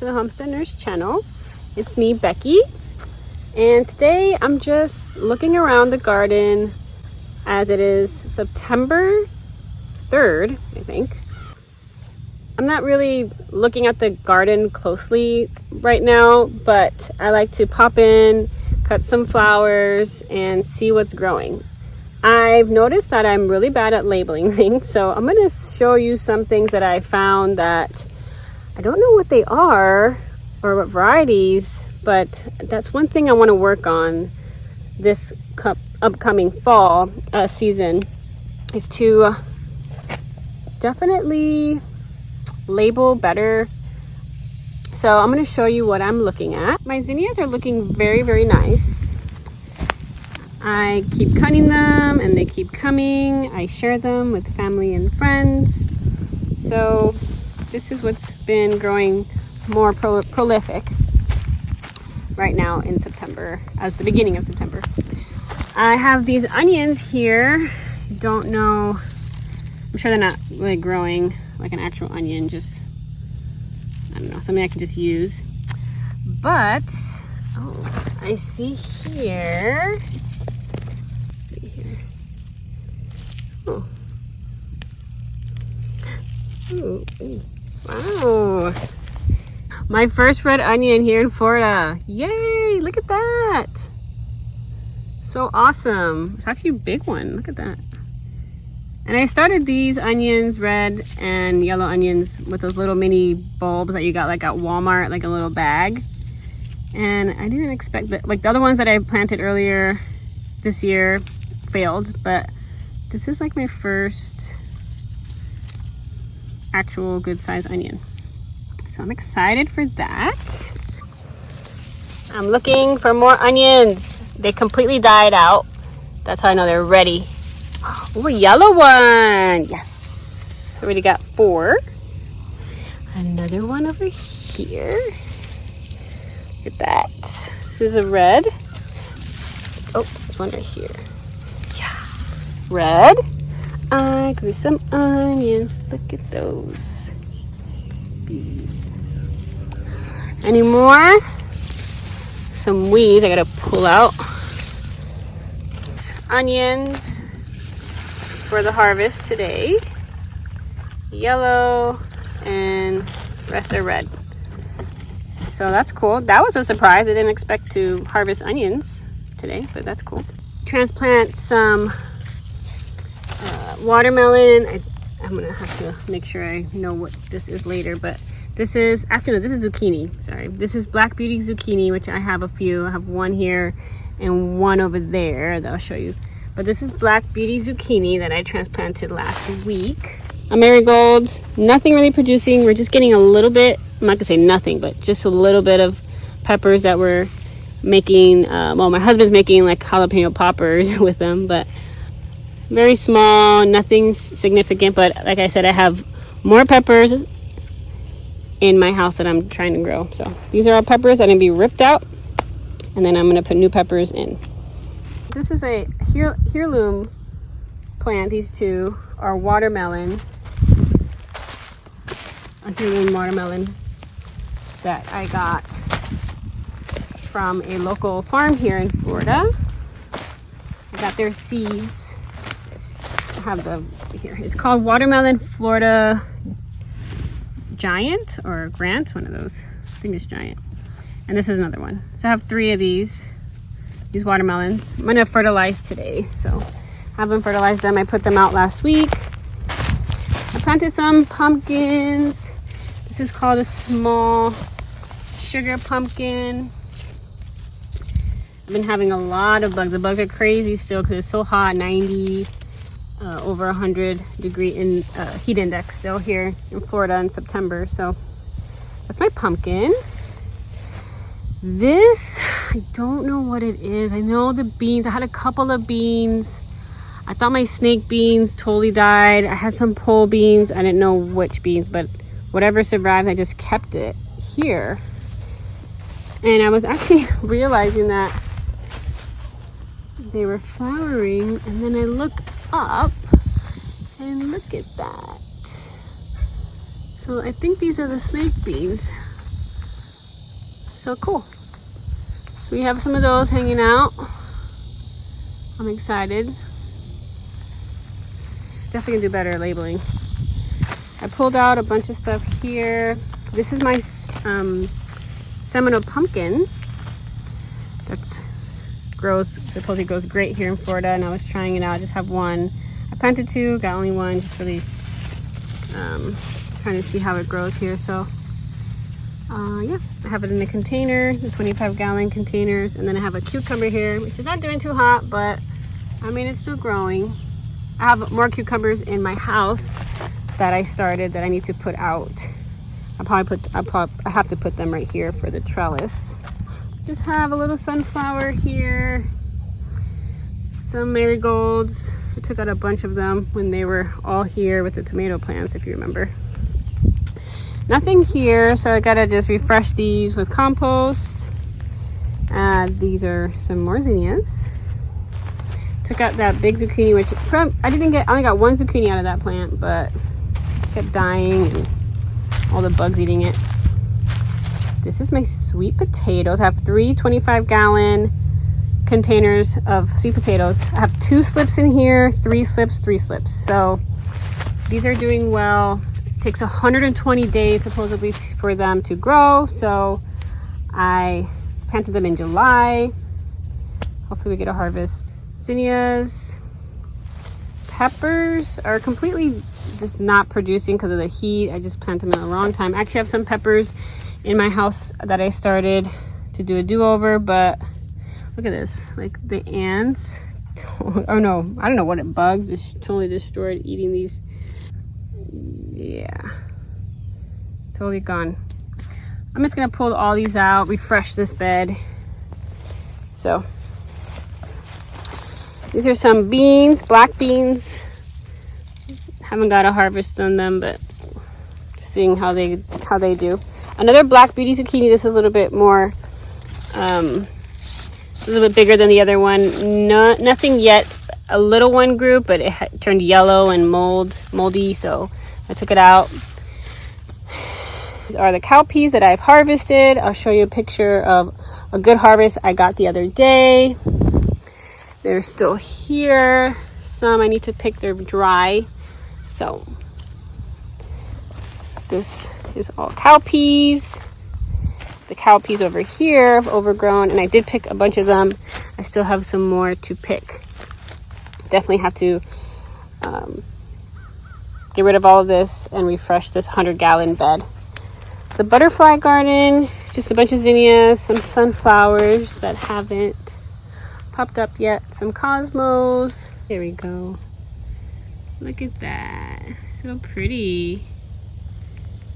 to the Homestead Nurse channel. It's me, Becky, and today I'm just looking around the garden as it is September 3rd, I think. I'm not really looking at the garden closely right now, but I like to pop in, cut some flowers, and see what's growing. I've noticed that I'm really bad at labeling things, so I'm going to show you some things that I found that I don't know what they are or what varieties, but that's one thing I want to work on this upcoming fall season, is to definitely label better. So I'm going to show you what I'm looking at. My zinnias are looking very, very nice. I keep cutting them and they keep coming. I share them with family and friends. So this is what's been growing more prolific right now in September, as the beginning of September. I have these onions here. Don't know, I'm sure they're not really growing like an actual onion, just, I don't know, something I can just use. But, oh, I see here. Oh. Ooh, wow. My first red onion here in Florida. Yay, look at that. So awesome. It's actually a big one. Look at that. And I started these onions, red and yellow onions, with those little mini bulbs that you got like at Walmart, like a little bag. And I didn't expect that, like the other ones that I planted earlier this year failed, but this is like my first actual good size onion. So I'm excited for that. I'm looking for more onions. They completely died out. That's how I know they're ready. Oh, a yellow one. Yes. Already got 4. Another one over here. Look at that. This is a red. Oh, there's one right here. Red. I grew some onions. Look at those. Bees. Any more? Some weeds I gotta pull out. Onions for the harvest today. Yellow and rest are red. So that's cool. That was a surprise. I didn't expect to harvest onions today, but that's cool. Transplant some watermelon. I'm gonna have to make sure I know what this is later, but this is, actually no, this is zucchini. Sorry, this is Black Beauty zucchini, which I have a few. I have one here and one over there that I'll show you. But this is Black Beauty zucchini that I transplanted last week. A marigold, nothing really producing. We're just getting a little bit, I'm not gonna say nothing, but just a little bit of peppers that we're making. Well, my husband's making like jalapeno poppers with them, but very small, nothing significant. But like I said, I have more peppers in my house that I'm trying to grow. So these are all peppers that are gonna be ripped out, and then I'm gonna put new peppers in. This is a heirloom plant. These two are watermelon, a heirloom watermelon that I got from a local farm here in Florida. I got their seeds. Have the here. It's called Watermelon Florida Giant or Grant, one of those. I think it's Giant. And this is another one. So I have 3 of these watermelons. I'm gonna fertilize today, so I haven't fertilized them. I put them out last week. I planted some pumpkins. This is called a small sugar pumpkin. I've been having a lot of bugs. The bugs are crazy still because it's so hot, 90. Over 100 degree heat index still here in Florida in September. So that's my pumpkin. This, I don't know what it is. I know the beans, I had a couple of beans. I thought my snake beans totally died. I had some pole beans. I didn't know which beans, but whatever survived, I just kept it here. And I was actually realizing that they were flowering, and then I looked up and look at that. So I think these are the snake beans. So cool. So we have some of those hanging out. I'm excited. Definitely gonna do better labeling. I pulled out a bunch of stuff here. This is my Seminole pumpkin. That's supposedly grows great here in Florida, and I was trying it out. I just have one. I planted two, got only one. Just really trying to see how it grows here. So yeah, I have it in a container, the 25-gallon containers, and then I have a cucumber here, which is not doing too hot, but I mean it's still growing. I have more cucumbers in my house that I started that I need to put out. I have to put them right here for the trellis. Just have a little sunflower here, some marigolds. I took out a bunch of them when they were all here with the tomato plants, if you remember. Nothing here, so I gotta just refresh these with compost. These are some more zinnias. Took out that big zucchini, which I only got one zucchini out of that plant, but it kept dying and all the bugs eating it. This is my sweet potatoes. I have 3 25-gallon containers of sweet potatoes. I have 2 slips in here, 3 slips, 3 slips. So these are doing well. It takes 120 days supposedly for them to grow. So I planted them in July. Hopefully we get a harvest. Zinnias. Peppers are completely just not producing because of the heat. I just planted them in the wrong time. I actually have some peppers in my house that I started to do a do-over, but look at this. Like the ants, oh no, I don't know what it bugs. It's totally destroyed eating these. Yeah, totally gone. I'm just gonna pull all these out, refresh this bed. So these are some beans, black beans. Haven't got a harvest on them, but seeing how they do. Another black beauty zucchini. This is a little bit more, a little bit bigger than the other one. Nothing yet. A little one grew, but it turned yellow and moldy, so I took it out. These are the cowpeas that I've harvested. I'll show you a picture of a good harvest I got the other day. They're still here. Some I need to pick. They're dry. So this is all cowpeas. The cowpeas over here have overgrown, and I did pick a bunch of them. I still have some more to pick. Definitely have to get rid of all of this and refresh this 100-gallon bed. The butterfly garden, just a bunch of zinnias, some sunflowers that haven't popped up yet, some cosmos. There we go. Look at that. So pretty.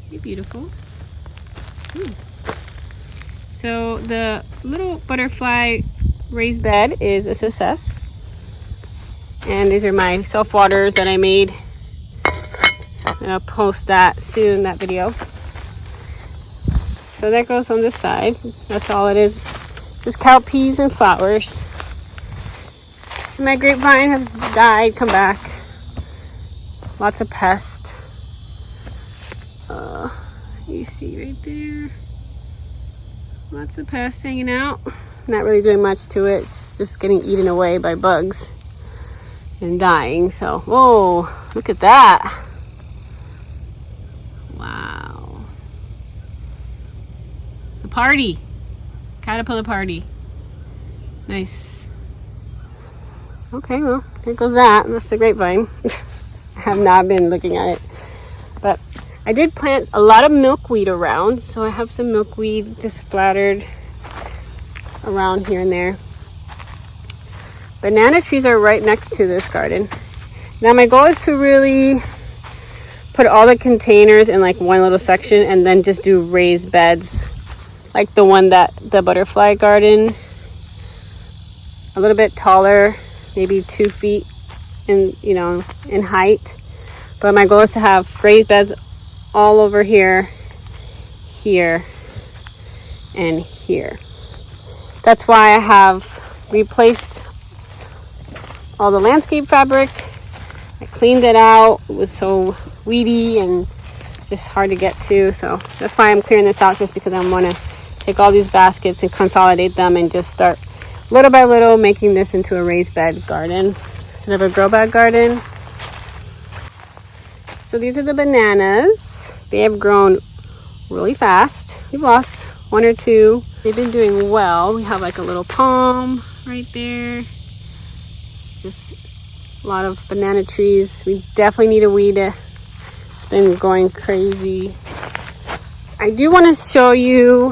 Pretty beautiful. Ooh. So the little butterfly raised bed is a success. And these are my self waters that I made. I'll post that soon, that video. So that goes on this side. That's all it is. Just cowpeas and flowers. My grapevine has died, come back. Lots of pests. You see right there. Lots of pests hanging out. Not really doing much to it. It's just getting eaten away by bugs and dying. So, whoa, look at that. Wow. It's a party. Caterpillar party. Nice. Okay, well, there goes that. That's the grapevine. I have not been looking at it. But I did plant a lot of milkweed around, so I have some milkweed just splattered around here and there. Banana trees are right next to this garden. Now my goal is to really put all the containers in like one little section and then just do raised beds, like the one that the butterfly garden, a little bit taller, maybe 2 feet in height. But my goal is to have raised beds all over here, here, and here. That's why I have replaced all the landscape fabric. I cleaned it out. It was so weedy and just hard to get to. So that's why I'm clearing this out, just because I want to take all these baskets and consolidate them and just start little by little making this into a raised bed garden instead of a grow bag garden. So these are the bananas. They have grown really fast. We've lost one or two. They've been doing well. We have like a little palm right there. Just a lot of banana trees. We definitely need to weed it. It's been going crazy. I do want to show you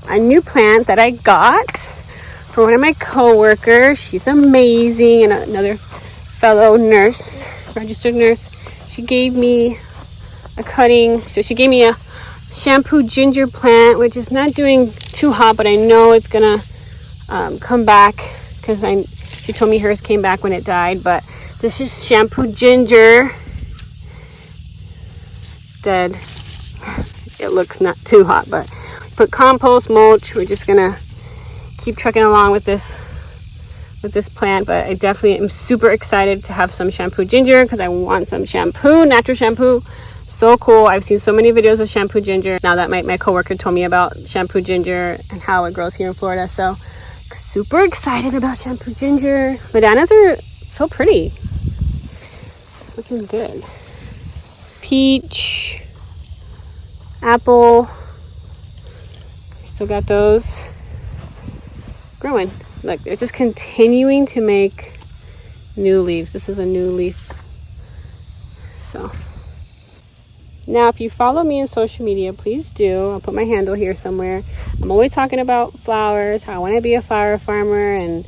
a new plant that I got for one of my coworkers. She's amazing, and another fellow nurse, registered nurse. She gave me a cutting. So she gave me a shampoo ginger plant, which is not doing too hot, but I know it's gonna come back because she told me hers came back when it died. But this is shampoo ginger. It's dead. It looks not too hot, but put compost, mulch. We're just gonna keep trucking along with this plant. But I definitely am super excited to have some shampoo ginger because I want some shampoo, natural shampoo. So cool. I've seen so many videos of shampoo ginger. Now that my coworker told me about shampoo ginger and how it grows here in Florida. So super excited about shampoo ginger. Bananas are so pretty. Looking good. Peach, apple. Still got those growing. Look, they're just continuing to make new leaves. This is a new leaf. So now, if you follow me on social media, please do. I'll put my handle here somewhere. I'm always talking about flowers, how I want to be a flower farmer, and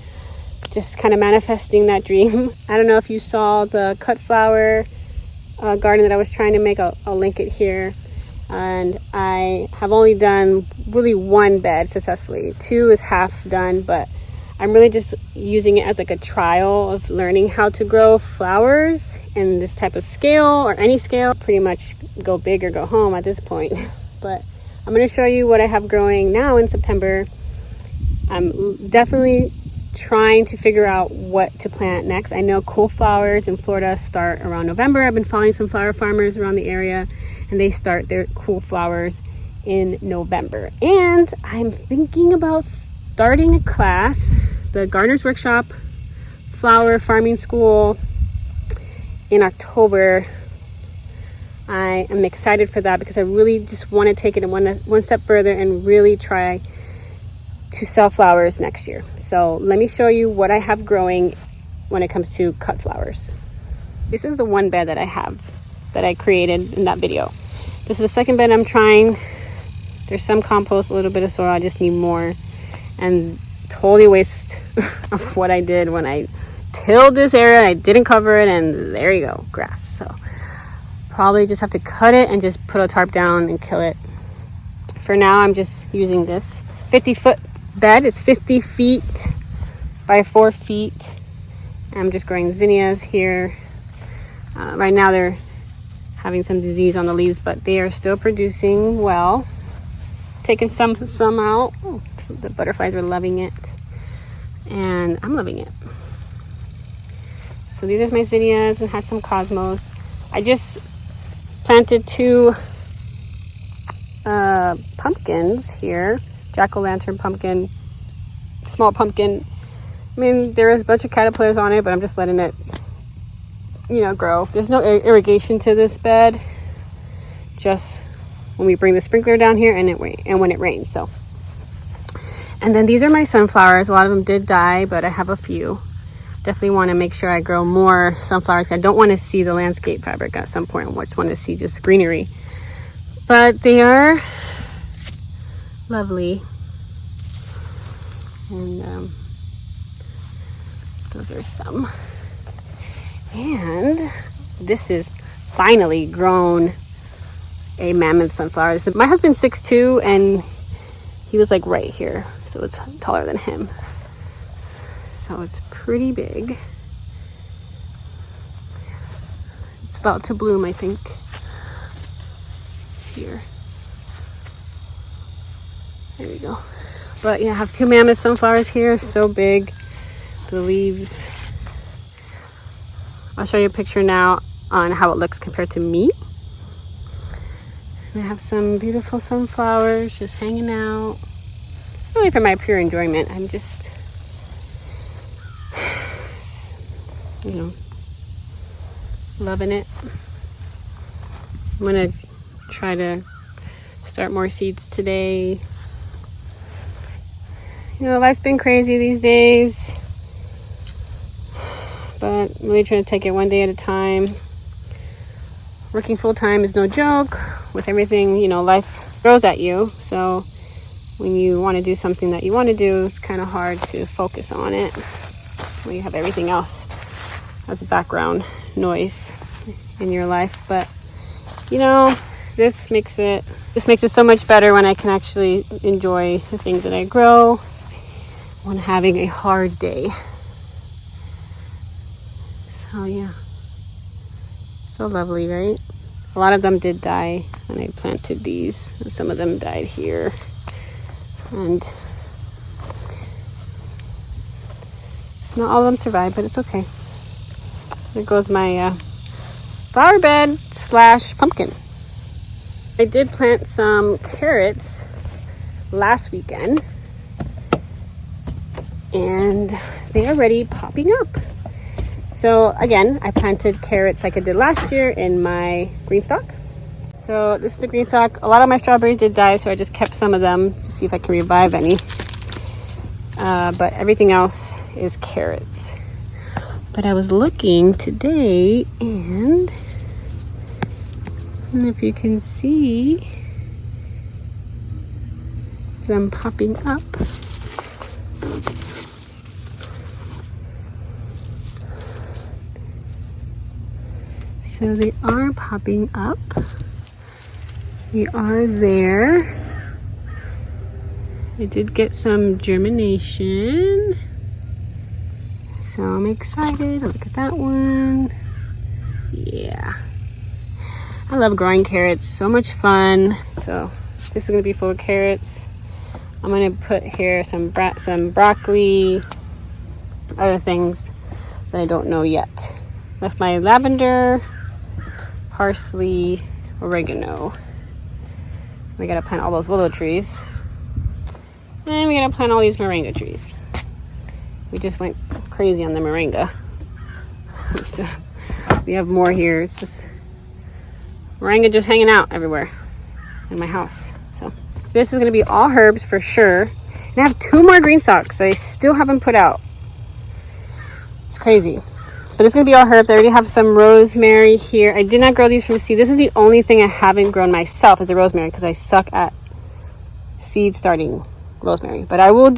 just kind of manifesting that dream. I don't know if you saw the cut flower garden that I was trying to make. I'll link it here. And I have only done really one bed successfully. 2 is half done, but I'm really just using it as like a trial of learning how to grow flowers in this type of scale or any scale. Pretty much go big or go home at this point. But I'm going to show you what I have growing now in September. I'm definitely trying to figure out what to plant next. I know cool flowers in Florida start around November. I've been following some flower farmers around the area, and they start their cool flowers in November. And I'm thinking about starting a class, the Gardener's Workshop Flower Farming School, in October. I am excited for that because I really just want to take it one step further and really try to sell flowers next year. So let me show you what I have growing when it comes to cut flowers. This is the one bed that I have that I created in that video. This is the second bed I'm trying. There's some compost, a little bit of soil. I just need more. And totally waste of what I did when I tilled this area. I didn't cover it, and there you go, grass. So probably just have to cut it and just put a tarp down and kill it. For now, I'm just using this 50-foot bed. It's 50 feet by 4 feet. I'm just growing zinnias here. Right now they're having some disease on the leaves, but they are still producing well. Taking some out. Oh, the butterflies are loving it, and I'm loving it. So these are my zinnias, and had some cosmos. I just planted 2 pumpkins here. Jack-o'-lantern pumpkin, small pumpkin. I mean, there is a bunch of caterpillars on it, but I'm just letting it, grow. There's no irrigation to this bed, just when we bring the sprinkler down here and when it rains. So, and then these are my sunflowers. A lot of them did die, but I have a few. Definitely want to make sure I grow more sunflowers. I don't want to see the landscape fabric at some point. I just want to see just greenery. But they are lovely. And those are some. And this is finally grown a mammoth sunflower. My husband's 6'2", and he was like right here, so it's taller than him. So it's pretty big. It's about to bloom, I think. Here. There we go. But yeah, I have 2 mammoth sunflowers here, so big. The leaves. I'll show you a picture now on how it looks compared to me. I have some beautiful sunflowers just hanging out. really for my pure enjoyment. I'm just, you know, loving it. I'm gonna try to start more seeds today. You know, life's been crazy these days, but I'm really trying to take it one day at a time. Working full time is no joke. With everything, you know, life throws at you. So when you want to do something that you want to do, it's kind of hard to focus on it when you have everything else as a background noise in your life. But you know, this makes it so much better when I can actually enjoy the things that I grow when having a hard day. So yeah, so lovely, right? A lot of them did die when I planted these. Some of them died here. And not all of them survived, but it's okay. There goes my flower bed / pumpkin. I did plant some carrots last weekend, and they are already popping up. So again, I planted carrots like I did last year in my green stock. So this is the green stock. A lot of my strawberries did die, so I just kept some of them to see if I can revive any. But everything else is carrots. But I was looking today, and I don't know if you can see them popping up. So they are popping up. They are there. I did get some germination. So I'm excited. Look at that one. Yeah. I love growing carrots. So much fun. So this is going to be full of carrots. I'm going to put here some broccoli, other things that I don't know yet. Left my lavender, parsley, oregano. We gotta plant all those willow trees. And we gotta plant all these moringa trees. We just went crazy on the moringa. So we have more here. It's just moringa just hanging out everywhere in my house. So this is gonna be all herbs for sure. And I have 2 more green stalks I still haven't put out. It's crazy. But this is going to be all herbs. I already have some rosemary here. I did not grow these from seed. This is the only thing I haven't grown myself is the rosemary because I suck at seed starting rosemary. But I will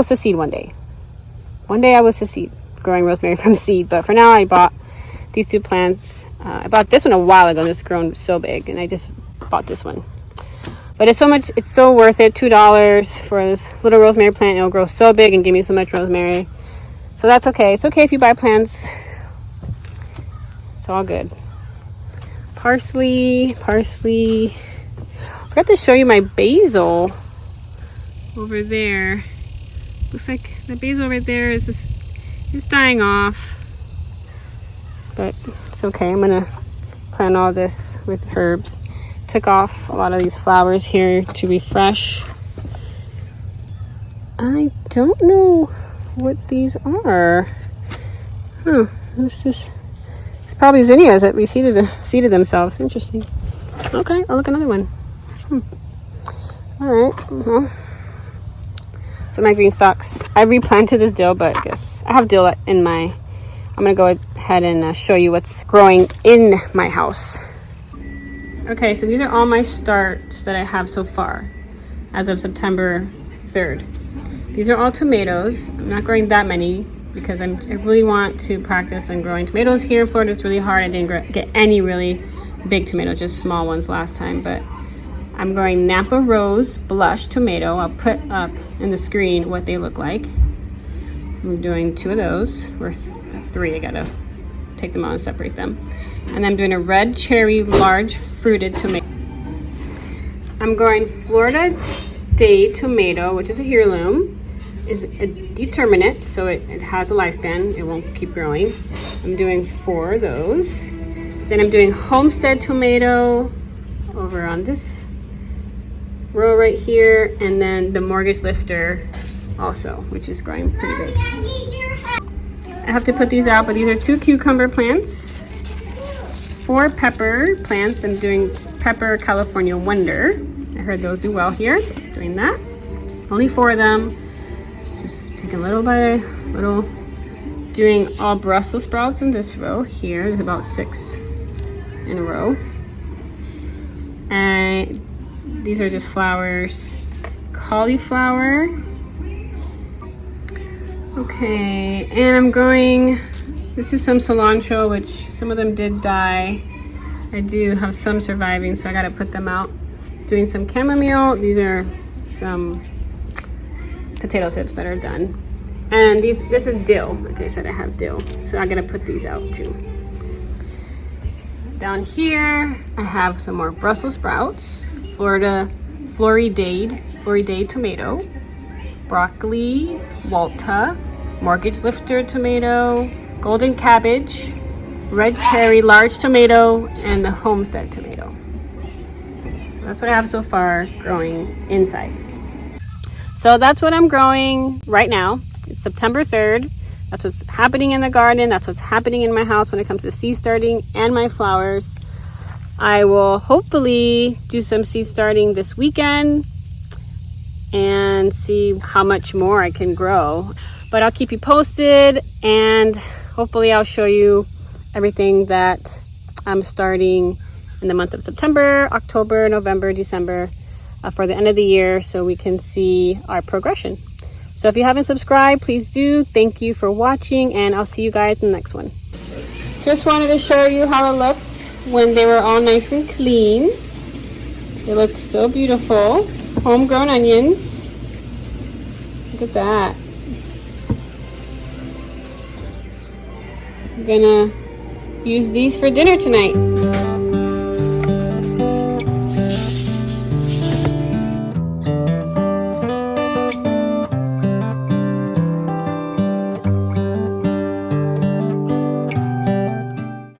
succeed one day. One day I will succeed growing rosemary from seed. But for now, I bought these 2 plants. I bought this one a while ago. It's grown so big. And I just bought this one. But it's so worth it. $2 for this little rosemary plant. It'll grow so big and give me so much rosemary. So that's okay. It's okay if you buy plants. It's all good. Parsley. Forgot to show you my basil over there. Looks like the basil right there is dying off. But it's okay. I'm gonna plant all this with herbs. Took off a lot of these flowers here to refresh. I don't know what these are. It's probably zinnias that seeded themselves. Interesting. Okay, I'll look another one. All right. So my green stalks. I replanted this dill, but I guess I have dill in my. I'm gonna go ahead and show you what's growing in my house. Okay, so these are all my starts that I have so far, as of September 3rd. These are all tomatoes. I'm not growing that many because I really want to practice on growing tomatoes here in Florida. It's really hard. I didn't get any really big tomatoes, just small ones last time. But I'm growing Napa Rose Blush Tomato. I'll put up in the screen what they look like. I'm doing 2 of those, or 3. I gotta take them out and separate them. And I'm doing a Red Cherry Large Fruited Tomato. I'm growing Florida Day Tomato, which is a heirloom. Is a determinate, so it has a lifespan. It won't keep growing. I'm doing 4 of those. Then I'm doing Homestead Tomato over on this row right here, and then the mortgage lifter also, which is growing pretty big. I have to put these out, but these are 2 cucumber plants, 4 pepper plants. I'm doing Pepper California Wonder. I heard those do well here, doing that. Only 4 of them. Just taking little by little. Doing all Brussels sprouts in this row here. There's about 6 in a row. And these are just flowers. Cauliflower. Okay, and I'm growing, this is some cilantro, which some of them did die. I do have some surviving, so I gotta put them out. Doing some chamomile. These are some potato chips that are done. And this is dill. Like I said, I have dill, so I'm gonna put these out too. Down here, I have some more Brussels sprouts, Floridade tomato, broccoli, Walta, mortgage lifter tomato, golden cabbage, red cherry large tomato, and the Homestead tomato. So that's what I have so far growing inside. So that's what I'm growing right now. It's September 3rd. That's what's happening in the garden. That's what's happening in my house when it comes to seed starting and my flowers. I will hopefully do some seed starting this weekend and see how much more I can grow. But I'll keep you posted, and hopefully I'll show you everything that I'm starting in the month of September, October, November, December, for the end of the year, so we can see our progression. So if you haven't subscribed, please do. Thank you for watching, and I'll see you guys in the next one. Just wanted to show you how it looked when they were all nice and clean. They look so beautiful. Homegrown onions. Look at that. I'm gonna use these for dinner tonight.